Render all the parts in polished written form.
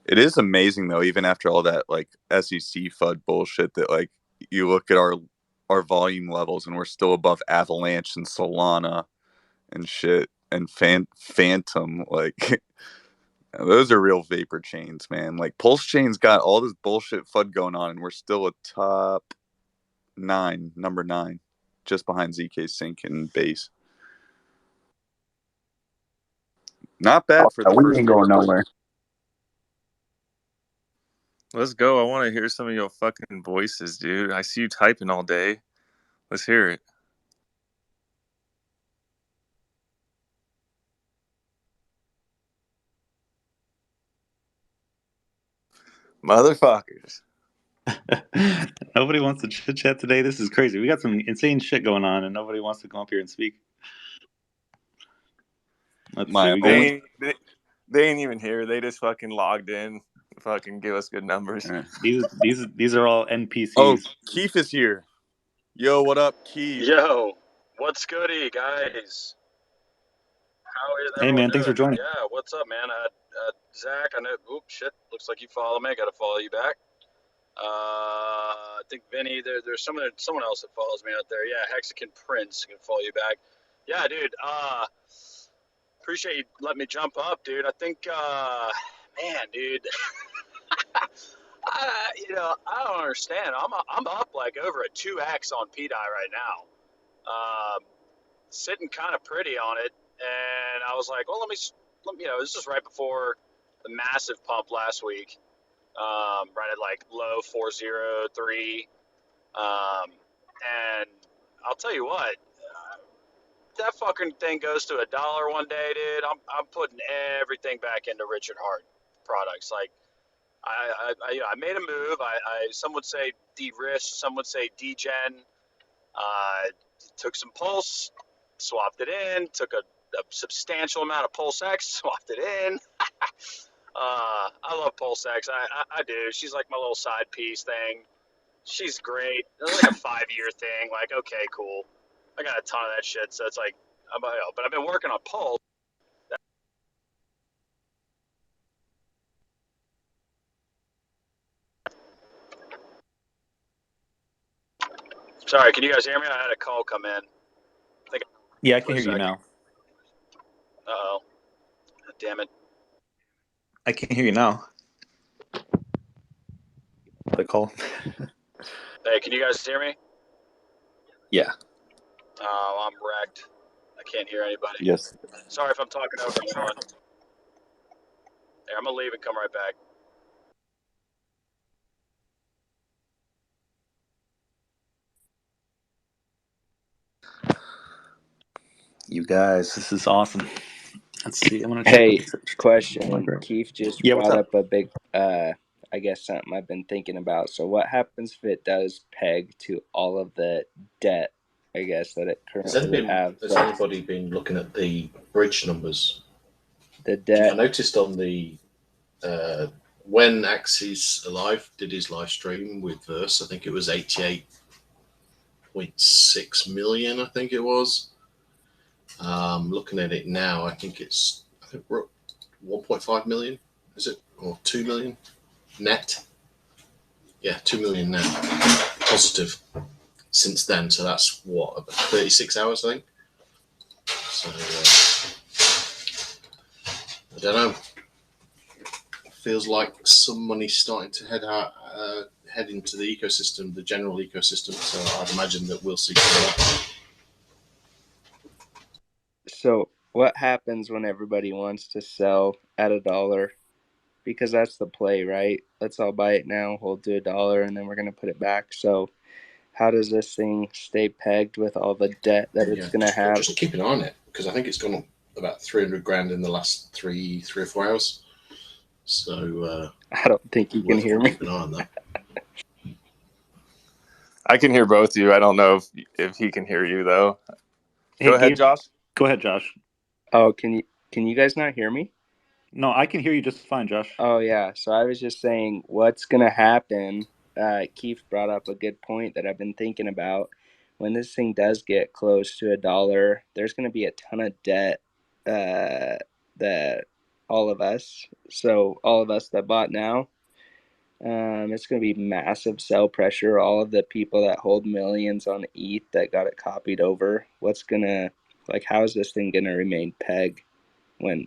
It is amazing though, even after all that like SEC FUD bullshit, that like you look at our volume levels and we're still above Avalanche and Solana and shit and Phantom. Like those are real vapor chains, man. Like Pulse Chain's got all this bullshit FUD going on, and we're still a top number nine, just behind ZK Sync and Base. Not bad for the We first ain't going nowhere. Let's go. I want to hear some of your fucking voices, dude. I see you typing all day. Let's hear it. Motherfuckers. Nobody wants to chit chat today. This is crazy. We got some insane shit going on, and nobody wants to come up here and speak. Let's see. They ain't even here. They just fucking logged in. Fucking give us good numbers. Right. These are all NPCs. Oh, KEEF is here. Yo, what up, KEEF? Yo, what's goody, guys? How is everyone man, doing? thanks for joining. Yeah, what's up, man? Zach, I know. Oops, shit. Looks like you follow me. I gotta follow you back. I think Vinny. There's someone else that follows me out there. Yeah, Hexagon Prince can follow you back. Yeah, dude. Appreciate you letting me jump up, dude. I think, man, dude. I don't understand. I'm up like over a 2x on PDI right now. Sitting kind of pretty on it, and I was like, well, let me, this is right before the massive pump last week, right at like low 403, and I'll tell you what, that fucking thing goes to $1 one day, dude. I'm putting everything back into Richard Hart products. Like I made a move. Some would say de-risk, some would say degen. Took some Pulse, swapped it in, took a substantial amount of Pulse X, swapped it in. I love Pulse X. I do. She's like my little side piece thing. She's great. It's like a 5-year thing. Like, okay, cool. I got a ton of that shit, so it's like, but I've been working on Pulse. Sorry, can you guys hear me? I had a call come in. Yeah, I can hear you now. Uh-oh. Damn it. I can hear you now. The call. Hey, can you guys hear me? Yeah. Oh, I'm wrecked. I can't hear anybody. Yes. Sorry if I'm talking over anyone. Hey, I'm going to leave and come right back. You guys, this is awesome. Let's see. I'm gonna check. Hey, question. KEEF just brought up a big, I guess something I've been thinking about. So what happens if it does peg to all of the debt, I guess, that it currently would have? Has anybody been looking at the bridge numbers? The debt. I noticed on the when Axie's Alive did his live stream with Verse, I think it was 88.6 million. I think it was. Looking at it now, I think we're at 1.5 million. Is it, or 2 million net? Yeah, 2 million net positive since then. So that's what, about 36 hours, I think. So I don't know. Feels like some money's starting to head into the ecosystem, the general ecosystem. So I'd imagine that we'll see some of that. So what happens when everybody wants to sell at $1? Because that's the play, right? Let's all buy it now, hold to $1, and then we're going to put it back. So how does this thing stay pegged with all the debt that it's going to have? Just keep an eye on it, because I think it's gone up about 300 grand in the last three or 4 hours. So I don't think you can hear me. Keep an eye on that. I can hear both of you. I don't know if he can hear you though. Go ahead, Josh. Go ahead, Josh. Oh, can you guys not hear me? No, I can hear you just fine, Josh. Oh yeah. So I was just saying, what's gonna happen? Keith brought up a good point that I've been thinking about. When this thing does get close to $1, there's gonna be a ton of debt that all of us. So all of us that bought now, it's going to be massive sell pressure. All of the people that hold millions on ETH that got it copied over, how is this thing going to remain peg when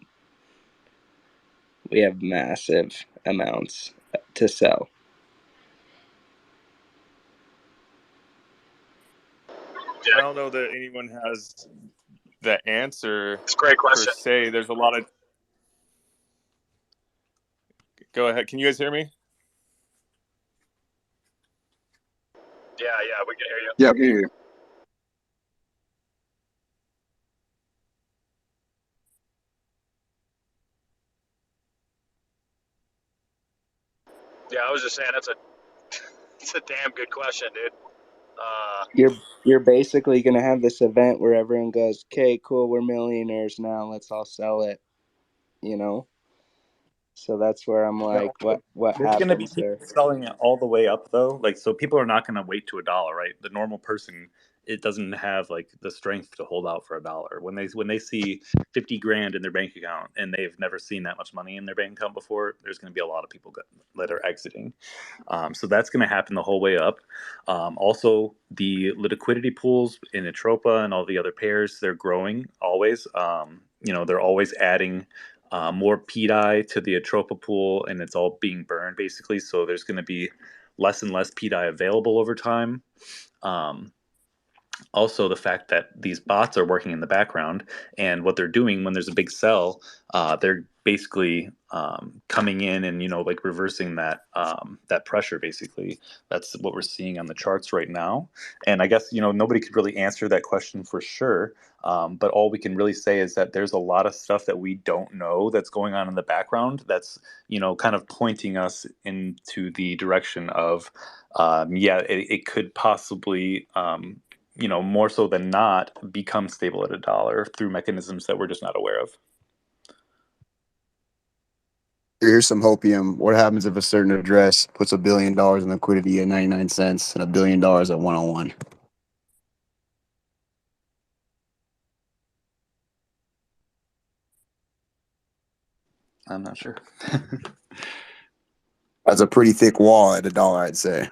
we have massive amounts to sell? I don't know that anyone has the answer It's a great per question. se. There's a lot of. Go ahead. Can you guys hear me? Yeah, we can hear you. Yeah, we hear you. Yeah, I was just saying it's a damn good question, dude. You're basically going to have this event where everyone goes, okay, cool, we're millionaires now, let's all sell it, you know? So that's where I'm like, what There's going to be happens people there? selling it all the way up, though. Like, so people are not going to wait to $1, right? The normal person, it doesn't have like the strength to hold out for $1. When they see 50 grand in their bank account and they've never seen that much money in their bank account before, there's going to be a lot of people that are exiting. So that's going to happen the whole way up. Also, the liquidity pools in Atropa and all the other pairs, they're growing always. They're always adding more PDI to the Atropa pool, and it's all being burned basically. So there's going to be less and less PDI available over time. Also, the fact that these bots are working in the background, and what they're doing when there's a big sell, they're basically coming in and like reversing that pressure. Basically, that's what we're seeing on the charts right now. And I guess nobody could really answer that question for sure. But all we can really say is that there's a lot of stuff that we don't know that's going on in the background. That's kind of pointing us into the direction of it could possibly. More so than not, become stable at $1 through mechanisms that we're just not aware of. Here's some hopium. What happens if a certain address puts $1 billion in liquidity at 99 cents and $1 billion at 101? I'm not sure. That's a pretty thick wall at $1, I'd say.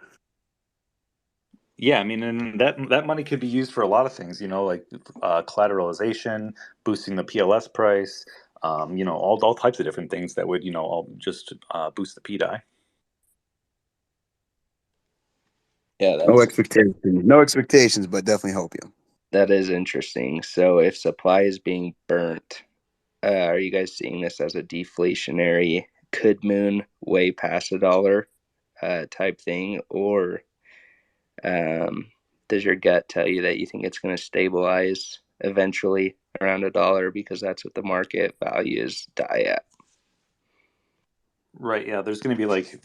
Yeah, I mean, and that money could be used for a lot of things, like collateralization, boosting the PLS price, all types of different things that would, all just boost the PDI. Yeah, No expectations, but definitely hopium. that is interesting. So if supply is being burnt, are you guys seeing this as a deflationary, could moon way past $1 type thing, or does your gut tell you that you think it's going to stabilize eventually around $1 because that's what the market values die at? Right. Yeah. There's going to be like,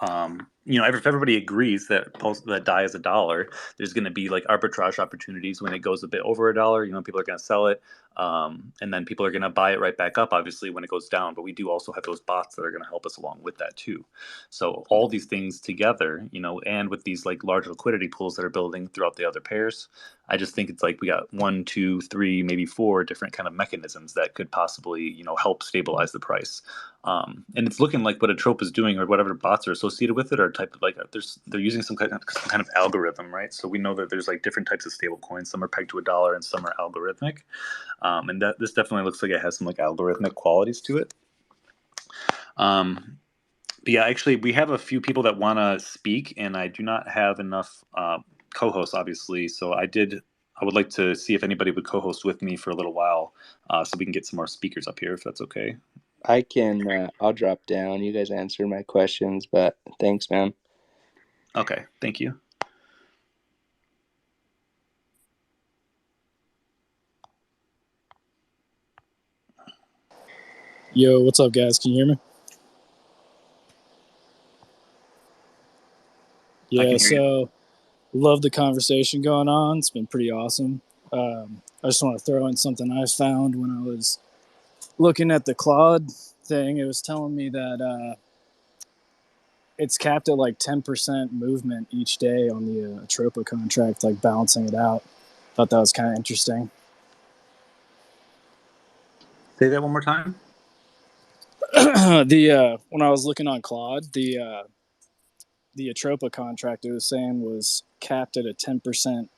if everybody agrees that that DAI is $1, there's going to be like arbitrage opportunities when it goes a bit over $1. People are going to sell it, and then people are going to buy it right back up. Obviously, when it goes down. But we do also have those bots that are going to help us along with that too. So all these things together, and with these like large liquidity pools that are building throughout the other pairs, I just think it's like we got 1, 2, 3, maybe 4 different kind of mechanisms that could possibly, help stabilize the price. And it's looking like what Atropa is doing, or whatever bots are associated with it, are type of like they're using some kind of algorithm, right? So we know that there's like different types of stable coins. Some are pegged to $1, and some are algorithmic. And that this definitely looks like it has some like algorithmic qualities to it. But yeah, actually, we have a few people that want to speak, and I do not have enough co-hosts, obviously. So I would like to see if anybody would co-host with me for a little while, so we can get some more speakers up here, if that's okay. I can, I'll drop down. You guys answer my questions, but thanks, man. Okay, thank you. Yo, what's up, guys? Can you hear me? Yeah, so love the conversation going on. It's been pretty awesome. I just want to throw in something I found when I was looking at the Claude thing. It was telling me that it's capped at like 10% movement each day on the Atropa contract, like balancing it out. Thought that was kind of interesting. Say that one more time. the when I was looking on Claude, the Atropa contract it was saying was capped at a 10%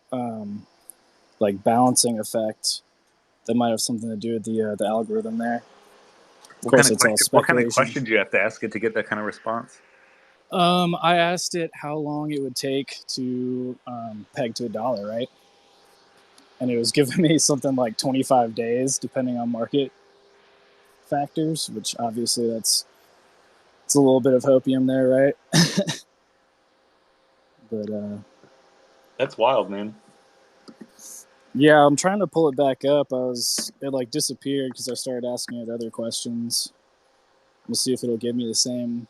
like balancing effect. That might have something to do with the algorithm there. Of course, it's all What kind of speculation. question do you have to ask it to get that kind of response? I asked it how long it would take to peg to $1, right? And it was giving me something like 25 days, depending on market factors, which obviously it's a little bit of hopium there, right? But That's wild, man. yeah, I'm trying to pull it back up. It like disappeared because I started asking it other questions. We'll see if it'll give me the same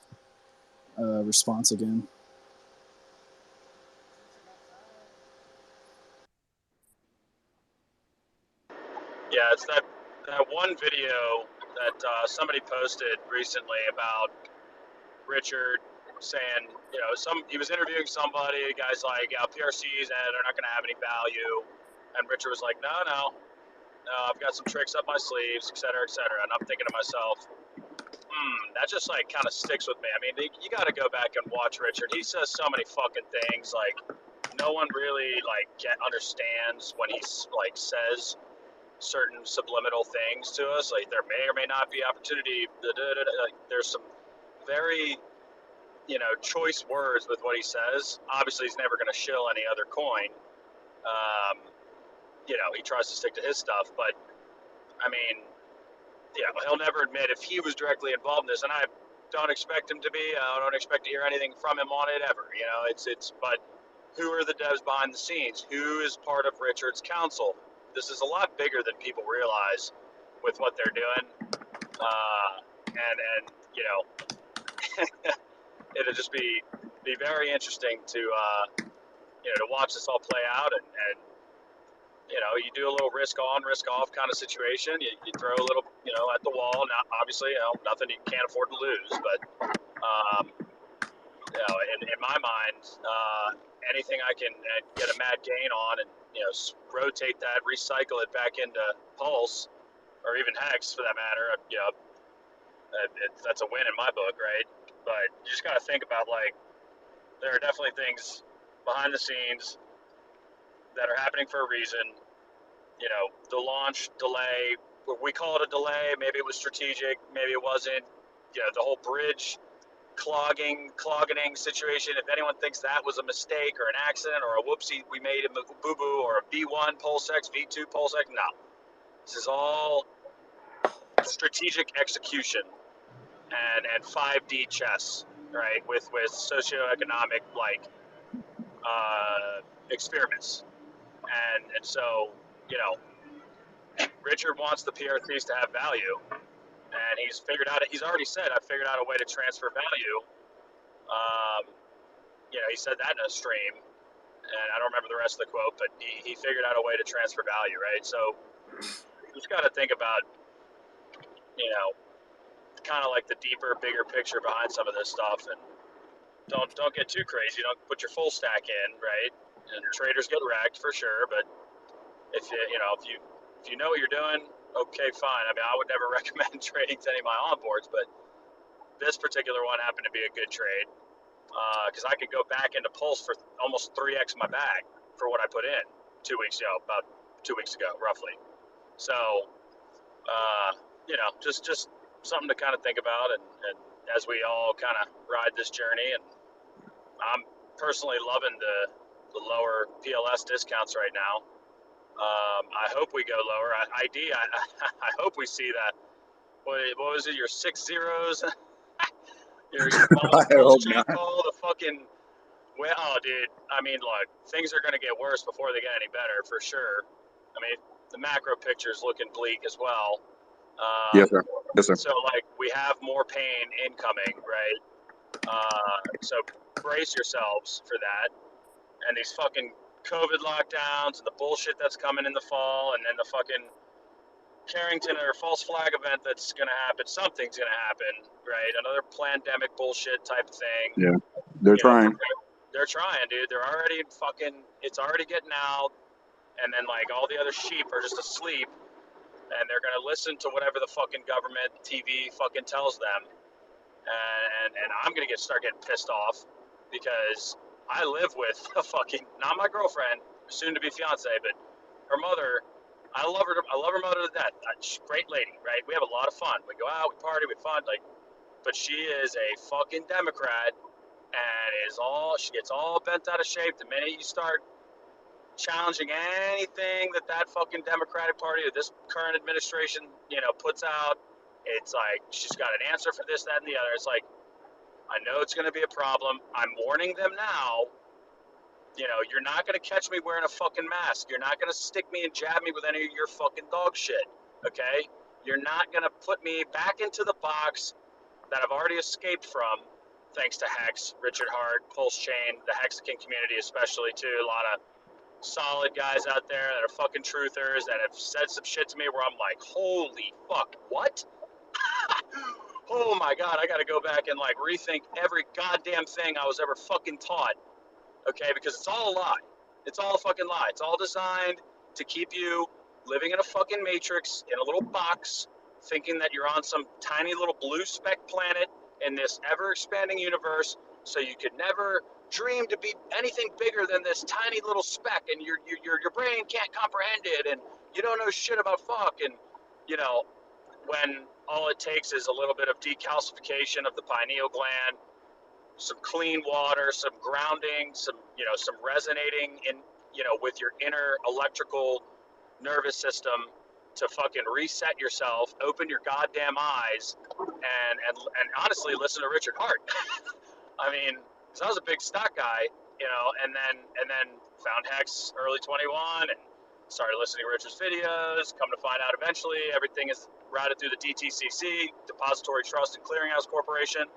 response again. Yeah, it's that one video that somebody posted recently about Richard saying, he was interviewing somebody. The guy's like, yeah, PRCs, they're not going to have any value. And Richard was like, no, I've got some tricks up my sleeves, et cetera, et cetera. And I'm thinking to myself, that just like kind of sticks with me. I mean, you got to go back and watch Richard. He says so many fucking things. Like, no one really like understands when he like says certain subliminal things to us. Like, there may or may not be opportunity. Like, there's some very choice words with what he says. Obviously, he's never going to shill any other coin. He tries to stick to his stuff, but I mean, he'll never admit if he was directly involved in this, and I don't expect him to be. I don't expect to hear anything from him on it ever. But who are the devs behind the scenes? Who is part of Richard's council? This is a lot bigger than people realize with what they're doing, and it'll just be very interesting to watch this all play out, and you do a little risk on, risk off kind of situation. You throw a little, at the wall. Now, obviously, nothing you can't afford to lose. But, in my mind, anything I can get a mad gain on and, rotate that, recycle it back into Pulse or even Hex for that matter, that's a win in my book, right? But you just got to think about, like, there are definitely things behind the scenes that are happening for a reason. The launch delay, we call it a delay. Maybe it was strategic, maybe it wasn't. The whole bridge clogging situation. If anyone thinks that was a mistake or an accident or a whoopsie, we made a boo-boo, or a V1 PulseX, V2 PulseX, no. This is all strategic execution and 5D chess, right? With socioeconomic experiments, and so Richard wants the PRCs to have value, and he's figured out. He's already said, "I figured out a way to transfer value." He said that in a stream, and I don't remember the rest of the quote, but he figured out a way to transfer value, right? So you just got to think about, kind of like the deeper, bigger picture behind some of this stuff, and don't get too crazy. Don't put your full stack in, right? And traders get wrecked for sure, but if you know what you're doing, okay, fine. I mean, I would never recommend trading to any of my onboards, but this particular one happened to be a good trade because I could go back into Pulse for almost 3x my bag for what I put in 2 weeks ago, about 2 weeks ago, roughly. So, just something to kind of think about, and as we all kind of ride this journey, and I'm personally loving the lower PLS discounts right now. I hope we go lower. I hope we see that. What was it? Your 6 zeros? your I hope chain not. call? The fucking. Well, oh, dude. I mean, look, things are going to get worse before they get any better, for sure. I mean, the macro picture is looking bleak as well. Yes, sir. Yes, sir. So, like, we have more pain incoming, right? So brace yourselves for that. And these fucking COVID lockdowns and the bullshit that's coming in the fall, and then the fucking Carrington or false flag event that's going to happen. Something's going to happen, right? Another pandemic bullshit type thing. Yeah, they're trying. They're trying, dude. They're already it's already getting out. And then, like, all the other sheep are just asleep. And they're going to listen to whatever the fucking government TV fucking tells them. and I'm gonna start getting pissed off because I live with a fucking, not my girlfriend, soon to be fiance, but her mother. I love her. I love her mother to death. She's a great lady, right? We have a lot of fun. We go out, we party, we fun. Like, but she is a fucking Democrat, and she gets all bent out of shape the minute you start challenging anything that fucking Democratic Party or this current administration, puts out. It's like she's got an answer for this, that, and the other. It's like, I know it's going to be a problem. I'm warning them now. You're not going to catch me wearing a fucking mask. You're not going to stick me and jab me with any of your fucking dog shit. Okay? You're not going to put me back into the box that I've already escaped from, thanks to Hex, Richard Hart, Pulse Chain, the Hexagon community especially too. A lot of solid guys out there that are fucking truthers that have said some shit to me where I'm like, holy fuck, what? Oh my god, I gotta go back and like rethink every goddamn thing I was ever fucking taught. Okay, because it's all a lie. It's all a fucking lie. It's all designed to keep you living in a fucking matrix, in a little box, thinking that you're on some tiny little blue speck planet in this ever-expanding universe, so you could never dream to be anything bigger than this tiny little speck, and your brain can't comprehend it, and you don't know shit about fuck, and when all it takes is a little bit of decalcification of the pineal gland, some clean water, some grounding, some resonating in, with your inner electrical nervous system to fucking reset yourself, open your goddamn eyes, and honestly listen to Richard Hart. I mean, because I was a big stock guy, and then found Hex early 21 and started listening to Richard's videos. Come to find out, eventually everything is routed through the DTCC, Depository Trust and Clearinghouse Corporation.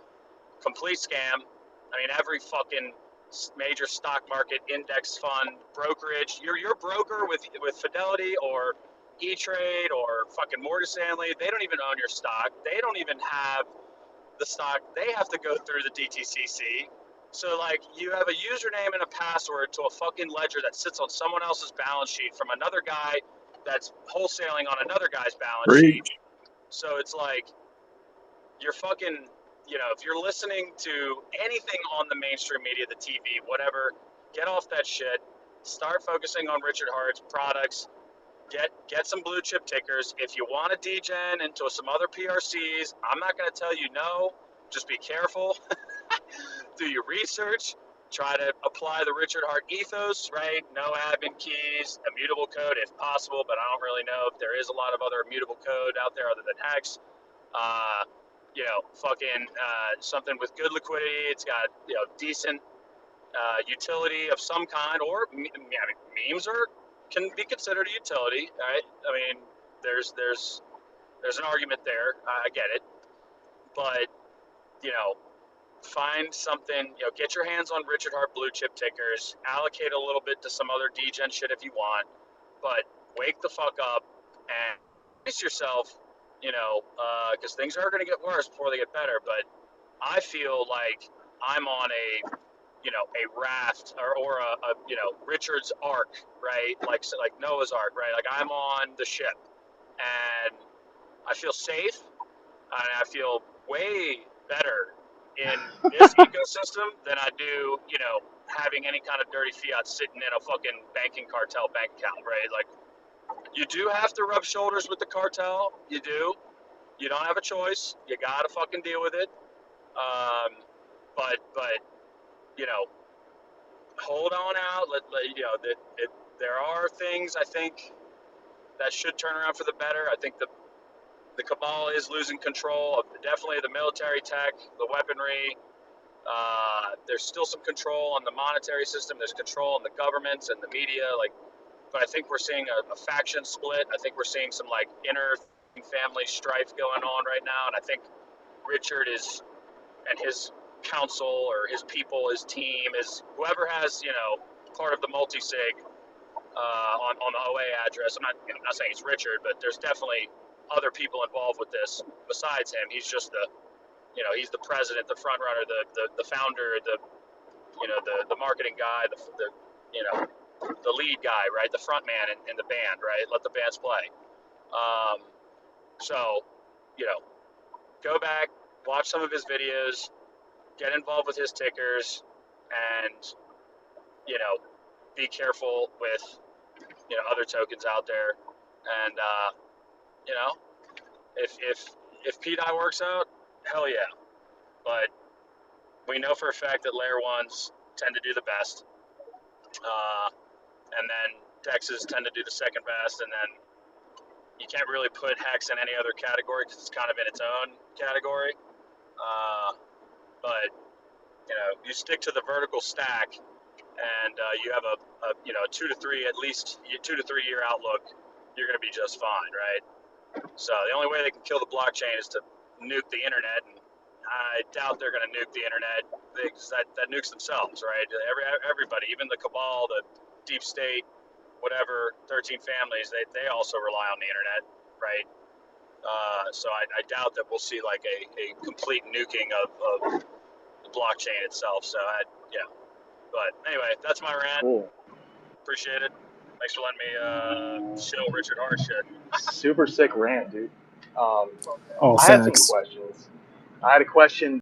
Complete scam. I mean, every fucking major stock market index fund brokerage. Your broker with Fidelity or E-Trade or fucking Morgan Stanley. They don't even own your stock. They don't even have the stock. They have to go through the DTCC. So like, you have a username and a password to a fucking ledger that sits on someone else's balance sheet from another guy that's wholesaling on another guy's balance sheet. Preach. So it's like, you're fucking, if you're listening to anything on the mainstream media, the TV, whatever, get off that shit. Start focusing on Richard Hart's products. Get some blue chip tickers. If you want to degen into some other PRCs, I'm not going to tell you no. Just be careful. Do your research. Try to apply the Richard Hart ethos, right? No admin keys, immutable code if possible, but I don't really know if there is a lot of other immutable code out there other than Hex. Something with good liquidity. It's got, decent utility of some kind, or memes can be considered a utility, right? I mean, there's an argument there. I get it, but find something. Get your hands on Richard Hart blue chip tickers. Allocate a little bit to some other degen shit if you want, but wake the fuck up and brace yourself. Because things are going to get worse before they get better. But I feel like I'm on a raft or Richard's Ark, right? Like Noah's Ark, right? Like I'm on the ship, and I feel safe, and I feel way better in this ecosystem than I do, having any kind of dirty fiat sitting in a fucking banking cartel bank account, right? Like, you do have to rub shoulders with the cartel. You do. You don't have a choice. You gotta fucking deal with it. But hold on out. There are things I think that should turn around for the better. I think the cabal is losing control of definitely the military tech, the weaponry. There's still some control on the monetary system. There's control on the governments and the media. But I think we're seeing a faction split. I think we're seeing some like inner family strife going on right now, and I think Richard and his council or his people, his team, is whoever has part of the multi-sig on the OA address. I'm not saying it's Richard, but there's definitely other people involved with this besides him. He's just he's the president, the front runner, the founder, the marketing guy, the lead guy, right? The front man in the band, right? Let the bands play. So, go back, watch some of his videos, get involved with his tickers, and be careful with other tokens out there. And if PDI works out, hell yeah. But we know for a fact that layer ones tend to do the best, and then Dexes tend to do the second best, and then you can't really put Hex in any other category because it's kind of in its own category. But you stick to the vertical stack, and you have a 2 to 3 at least 2 to 3 year outlook. You're going to be just fine, right? So the only way they can kill the blockchain is to nuke the internet, and I doubt they're going to nuke the internet because that nukes themselves, right? Everybody, even the cabal, the deep state, whatever, 13 families, they also rely on the internet, right? So I doubt that we'll see like a complete nuking of the blockchain itself. So yeah. But anyway, that's my rant. Cool. Appreciate it. Thanks for letting me shill Richard Hart shit. Super sick rant, dude. All I had some facts. questions. I had a question